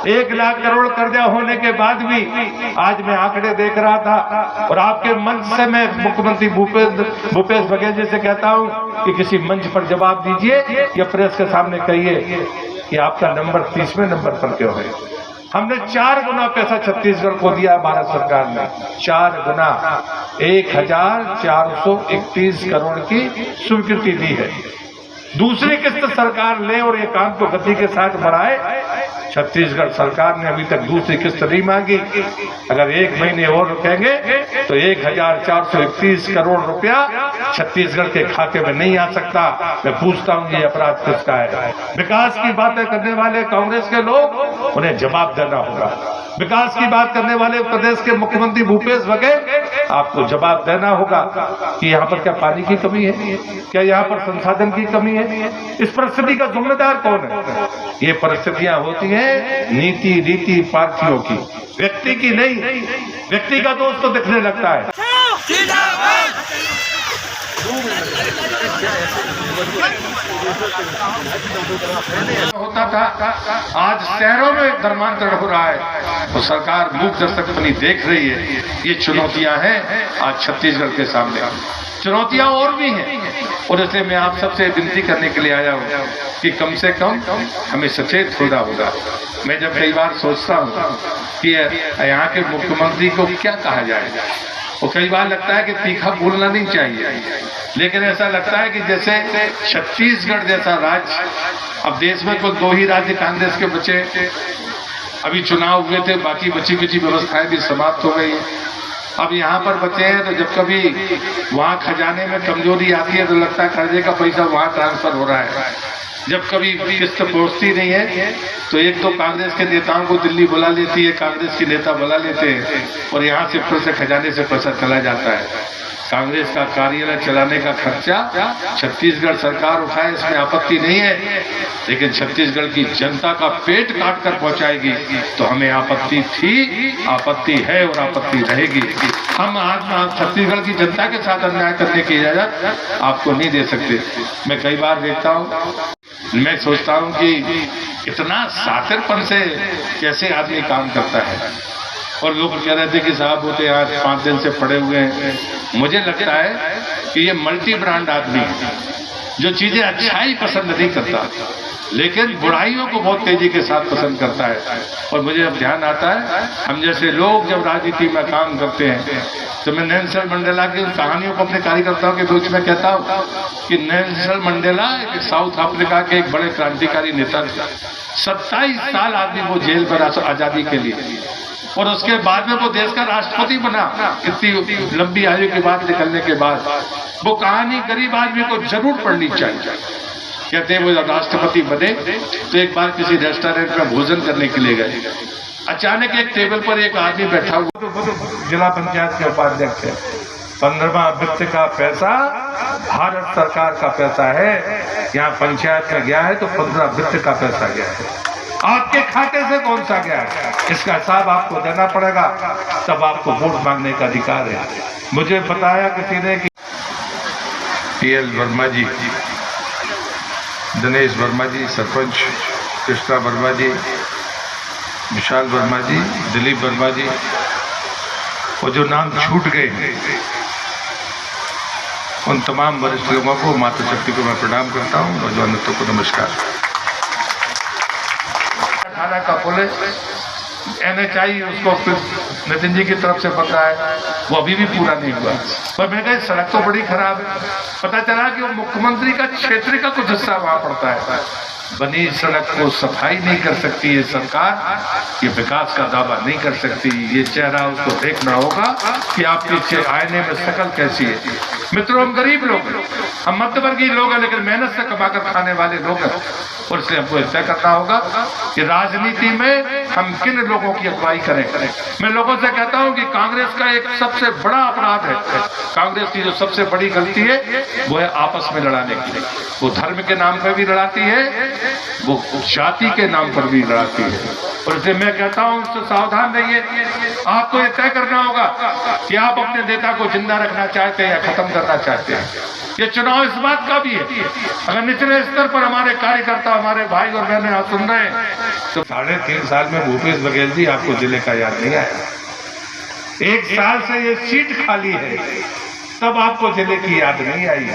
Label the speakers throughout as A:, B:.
A: 1 लाख करोड़ कर्जा होने के बाद भी आज मैं आंकड़े देख रहा था और आपके मंच से मैं मुख्यमंत्री भूपेश बघेल जी से कहता हूं कि किसी मंच पर जवाब दीजिए या प्रेस के सामने कहिए कि आपका नंबर 30वें नंबर पर क्यों है। हमने 4 गुना पैसा छत्तीसगढ़ को दिया भारत सरकार ने, 4 गुना 1431 करोड़ की स्वीकृति दी है। दूसरी किस्त सरकार ले और ये काम को गति के साथ बढ़ाए। छत्तीसगढ़ सरकार ने अभी तक दूसरी किस्त नहीं मांगी। अगर 1 महीने और रुकेंगे तो 1431 करोड़ रुपया छत्तीसगढ़ के खाते में नहीं आ सकता। मैं पूछता हूं ये अपराध किसका है? विकास की बातें करने वाले कांग्रेस के लोग, उन्हें जवाब देना होगा। विकास की बात करने वाले प्रदेश के मुख्यमंत्री भूपेश बघेल, आपको जवाब देना होगा कि यहाँ पर क्या पानी की कमी है, क्या यहाँ पर संसाधन की कमी है? इस परिस्थिति का जिम्मेदार कौन है? ये परिस्थितियां होती हैं नीति रीति पार्टियों की, व्यक्ति की नहीं। व्यक्ति का दोष तो दिखने लगता है। होता था, आज शहरों में धर्मांतरण हो रहा है और सरकार मूक दर्शक बनी देख रही है। ये चुनौतियां हैं आज छत्तीसगढ़ के सामने। चुनौतियां और भी हैं और इसलिए मैं आप सबसे विनती करने के लिए आया हूं कि कम से कम हमें सचेत होना होगा। मैं जब कई बार सोचता हूं कि यहाँ के मुख्यमंत्री को क्या कहा जाए, और कई बार लगता है कि तीखा बोलना नहीं चाहिए, लेकिन ऐसा लगता है कि जैसे छत्तीसगढ़ जैसा राज्य, अब देश में कुल 2 ही राज्य कांग्रेस के बचे, अभी चुनाव हुए थे, बाकी बची कुची व्यवस्थाएं भी समाप्त हो गई। अब यहाँ पर बचे हैं तो जब कभी वहाँ खजाने में कमजोरी आती है तो लगता है कर्जे का पैसा वहाँ ट्रांसफर हो रहा है। जब कभी किस्त पहुँचती नहीं है तो 1-2 कांग्रेस के नेताओं को दिल्ली बुला लेती है, कांग्रेस के नेता बुला लेते हैं और यहाँ से फिर से खजाने से पैसा चला जाता है। कांग्रेस का कार्यालय चलाने का खर्चा छत्तीसगढ़ सरकार उठाए, इसमें आपत्ति नहीं है, लेकिन छत्तीसगढ़ की जनता का पेट काट कर पहुंचाएगी तो हमें आपत्ति थी, आपत्ति है और आपत्ति रहेगी। हम आज छत्तीसगढ़ की जनता के साथ अन्याय करने की इजाजत आपको नहीं दे सकते। मैं कई बार देखता हूँ, मैं सोचता हूँ कि इतना सातिरपन से कैसे आदमी काम करता है। और लोग कह रहे थे कि साहब होते आज 5 दिन से पड़े हुए हैं। मुझे लगता है कि ये मल्टी ब्रांड आदमी है, जो चीजें अच्छाई पसंद नहीं करता लेकिन बुराइयों को बहुत तेजी के साथ पसंद करता है। और मुझे अब ध्यान आता है, हम जैसे लोग जब राजनीति में काम करते हैं तो मैं नेल्सन मंडेला की कहानियों को अपने कार्यकर्ताओं के बीच में कहता हूँ कि नेल्सन मंडेला एक साउथ अफ्रीका के एक बड़े क्रांतिकारी नेता थे। 27 साल आदमी वो जेल पर आजादी के लिए, और उसके बाद में वो देश का राष्ट्रपति बना। इतनी लंबी आयु के बाद निकलने के बाद वो कहानी गरीब आदमी को जरूर पढ़नी चाहिए। कहते हैं वो राष्ट्रपति बने तो एक बार किसी रेस्टोरेंट में भोजन करने के लिए गए। अचानक एक टेबल पर एक आदमी बैठा हुआ, तो जिला पंचायत के उपाध्यक्ष है। 15वां वित्त का पैसा भारत सरकार का पैसा है, यहाँ पंचायत का गया है तो 15 वित्त का पैसा गया है। आपके खाते से कौन सा गया है, इसका हिसाब आपको देना पड़ेगा, तब आपको वोट मांगने का अधिकार है। मुझे बताया किसी ने कि PL वर्मा जी, दिनेश वर्मा जी सरपंच, कृष्णा वर्मा जी, विशाल वर्मा जी, दिलीप वर्मा जी, और जो नाम छूट गए उन तमाम वरिष्ठ लोगों को, मातृशक्ति को मैं प्रणाम करता हूँ, नौजवानों को नमस्कार। थाना का पुलिस NHI उसको नितिन जी की तरफ से पता है, वो अभी भी पूरा नहीं हुआ। पर मैं कहा सड़क तो बड़ी खराब है। पता चला कि वो मुख्यमंत्री का क्षेत्र का कुछ हिस्सा वहां पड़ता है। बनी सड़क को सफाई नहीं कर सकती ये सरकार, ये विकास का दावा नहीं कर सकती। ये चेहरा उसको देखना होगा कि आपके आईने में शक्ल कैसी है। मित्रों, हम गरीब लोग हैं, हम मध्यवर्गीय लोग हैं, लेकिन मेहनत से कमाकर खाने वाले लोग हैं, और इसलिए हमको तय करना होगा कि राजनीति में हम किन लोगों की अगुवाई करें। मैं लोगों से कहता हूं कि कांग्रेस का एक सबसे बड़ा अपराध है, कांग्रेस की जो सबसे बड़ी गलती है वो है आपस में लड़ाने की। वो धर्म के नाम पर भी लड़ाती है, वो जाति के नाम पर भी लड़ाती है, और इसलिए मैं कहता हूं उससे सावधान रहिए। आपको ये तय करना होगा कि आप अपने नेता को जिंदा रखना चाहते हैं या खत्म करना चाहते हैं। ये चुनाव इस बात का भी है। अगर निचले स्तर पर हमारे कार्यकर्ता, हमारे भाई और बहनें आप सुन रहे हैं तो 3.5 साल में भूपेश बघेल जी आपको जिले का याद नहीं आया। 1 साल से ये सीट खाली है, तब आपको जिले की याद नहीं आई।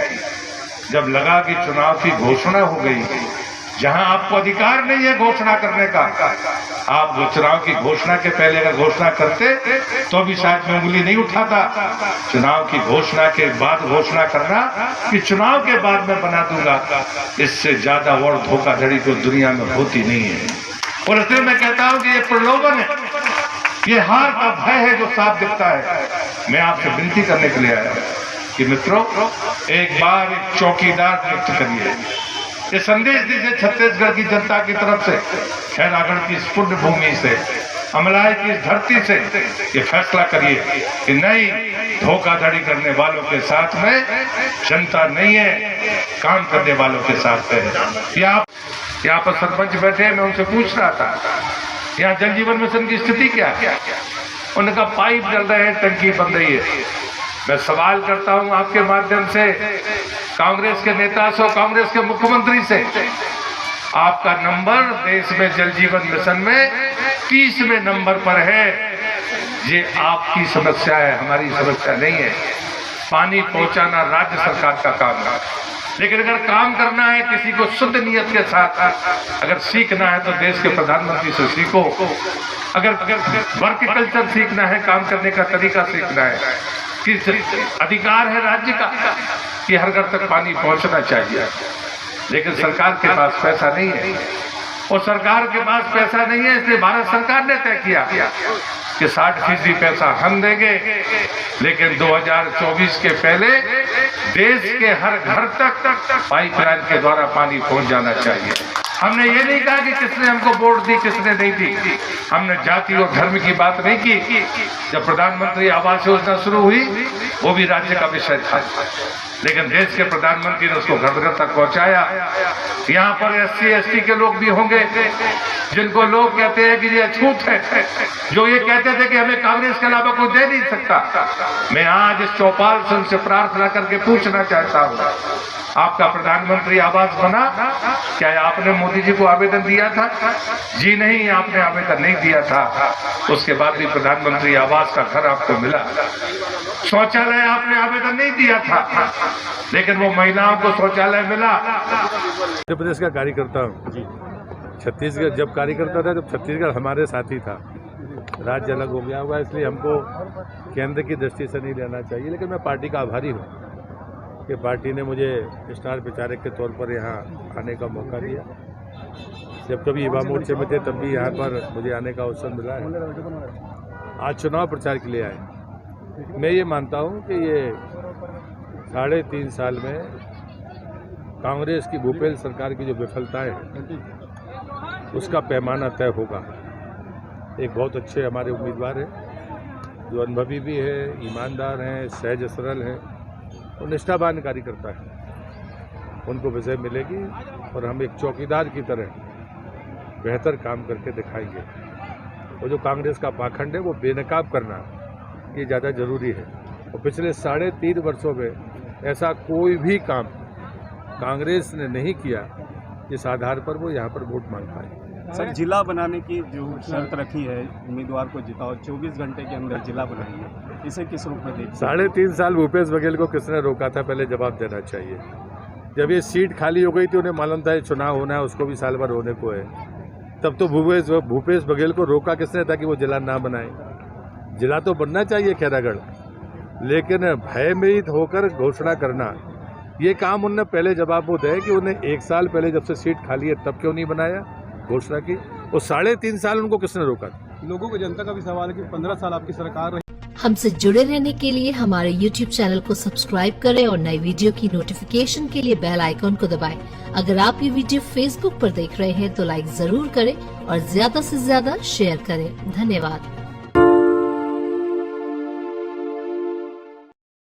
A: जब लगा कि चुनाव की घोषणा हो गई, जहां आपको अधिकार नहीं है घोषणा करने का, आप वो चुनाव की घोषणा के पहले अगर घोषणा करते तो भी शायद मैं उंगली नहीं उठाता। चुनाव की घोषणा के बाद घोषणा करना कि चुनाव के बाद मैं बना दूंगा, इससे ज्यादा और धोखाधड़ी तो दुनिया में होती नहीं है। और इसलिए मैं कहता हूं कि ये प्रलोभन है, ये हार का भय है जो साफ दिखता है। मैं आपसे विनती करने के लिए आया कि मित्रों, एक बार एक चौकीदार नियुक्त करिए। ये संदेश दीजिए छत्तीसगढ़ की जनता की तरफ से, खैरागढ़ की इस पुण्य भूमि से, अमलाई की इस धरती से ये फैसला करिए कि नहीं, धोखाधड़ी करने वालों के साथ में जनता नहीं है, काम करने वालों के साथ है। यहाँ पर सरपंच बैठे, मैं उनसे पूछ रहा था यहाँ जल जीवन मिशन की स्थिति क्या है। उनका पाइप जल रहे हैं, टंकी बन रही है। मैं सवाल करता हूं आपके माध्यम से कांग्रेस के नेता से, कांग्रेस के मुख्यमंत्री से, आपका नंबर देश में जल जीवन मिशन में 30वें नंबर पर है। ये आपकी समस्या है, हमारी समस्या नहीं है। पानी पहुंचाना राज्य सरकार का काम है, लेकिन अगर काम करना है किसी को शुद्ध नियत के साथ, अगर सीखना है तो देश के प्रधानमंत्री से सीखो। अगर वर्क कल्चर सीखना है, काम करने का तरीका सीखना है, किस अधिकार है राज्य का कि हर घर तक पानी पहुंचना चाहिए। लेकिन सरकार के पास पैसा नहीं है, और सरकार के पास पैसा नहीं है, इसलिए भारत सरकार ने तय किया कि 60% पैसा हम देंगे, लेकिन 2024 के पहले देश के हर घर तक पाइपलाइन के द्वारा पानी पहुंच जाना चाहिए। हमने ये नहीं कहा कि किसने हमको वोट दी, किसने नहीं दी। हमने जाति और धर्म की बात नहीं की। जब प्रधानमंत्री आवास योजना शुरू हुई, वो भी राज्य का विषय था, लेकिन देश के प्रधानमंत्री ने उसको घर घर तक पहुंचाया। यहाँ पर SC ST के लोग भी होंगे जिनको लोग कहते हैं कि ये अछूत है, जो ये कहते थे कि हमें कांग्रेस के अलावा कोई दे नहीं सकता। मैं आज इस चौपाल से उनसे प्रार्थना करके पूछना चाहता हूँ, आपका प्रधानमंत्री आवास बना? क्या आपने मोदी जी को आवेदन दिया था? जी नहीं, आपने आवेदन नहीं दिया था। उसके बाद भी प्रधानमंत्री आवास का घर आपको मिला। शौचालय आपने आवेदन नहीं दिया था, लेकिन वो महिलाओं को शौचालय मिला।
B: मध्य प्रदेश का कार्यकर्ता हूँ। छत्तीसगढ़ जब कार्यकर्ता था तब छत्तीसगढ़ हमारे साथी था। राज्य अलग हो गया हुआ, इसलिए हमको केंद्र की दृष्टि से नहीं लेना चाहिए। लेकिन मैं पार्टी का आभारी हूँ कि पार्टी ने मुझे स्टार प्रचारक के तौर पर यहाँ आने का मौका दिया। जब कभी युवा मोर्चे में थे तब भी यहाँ पर मुझे आने का अवसर मिला है। आज चुनाव प्रचार के लिए आए। मैं ये मानता हूँ कि ये 3.5 साल में कांग्रेस की भूपेल सरकार की जो विफलताएं हैं, उसका पैमाना तय होगा। एक बहुत अच्छे हमारे उम्मीदवार हैं, जो अनुभवी भी है, ईमानदार हैं, सहज सरल हैं और निष्ठावान कार्यकर्ता है। उनको विजय मिलेगी और हम एक चौकीदार की तरह बेहतर काम करके दिखाएंगे। वो जो कांग्रेस का पाखंड है वो बेनकाब करना ये ज़्यादा जरूरी है। और पिछले 3.5 वर्षों में ऐसा कोई भी काम कांग्रेस ने नहीं किया जिस आधार पर वो यहाँ पर वोट मांग पाए।
C: सर, जिला बनाने की जो शर्त रखी है, उम्मीदवार को जिताओ, 24 घंटे के अंदर जिला बनाइए, इसे किस रूप में देखते?
B: 3.5 साल भूपेश बघेल को किसने रोका था, पहले जवाब देना चाहिए। जब ये सीट खाली हो गई थी, उन्हें मालूम था चुनाव होना है, उसको भी साल भर होने को है, तब तो भूपेश बघेल को रोका किसने था कि वो जिला ना बनाए? जिला तो बनना चाहिए खैरागढ़, लेकिन भयभीत होकर घोषणा करना, ये काम उनने पहले जवाब वो दे कि उन्हें 1 साल पहले जब से सीट खाली है तब क्यों नहीं बनाया, घोषणा की। और 3.5 साल उनको किसने रोका?
C: लोगों को, जनता का भी सवाल है कि 15 साल आपकी सरकार रही।
D: हमसे जुड़े रहने के लिए हमारे YouTube चैनल को सब्सक्राइब करें और नई वीडियो की नोटिफिकेशन के लिए बेल आइकॉन को दबाएं। अगर आप ये वीडियो Facebook पर देख रहे हैं तो लाइक जरूर करें और ज्यादा से ज्यादा शेयर करें। धन्यवाद।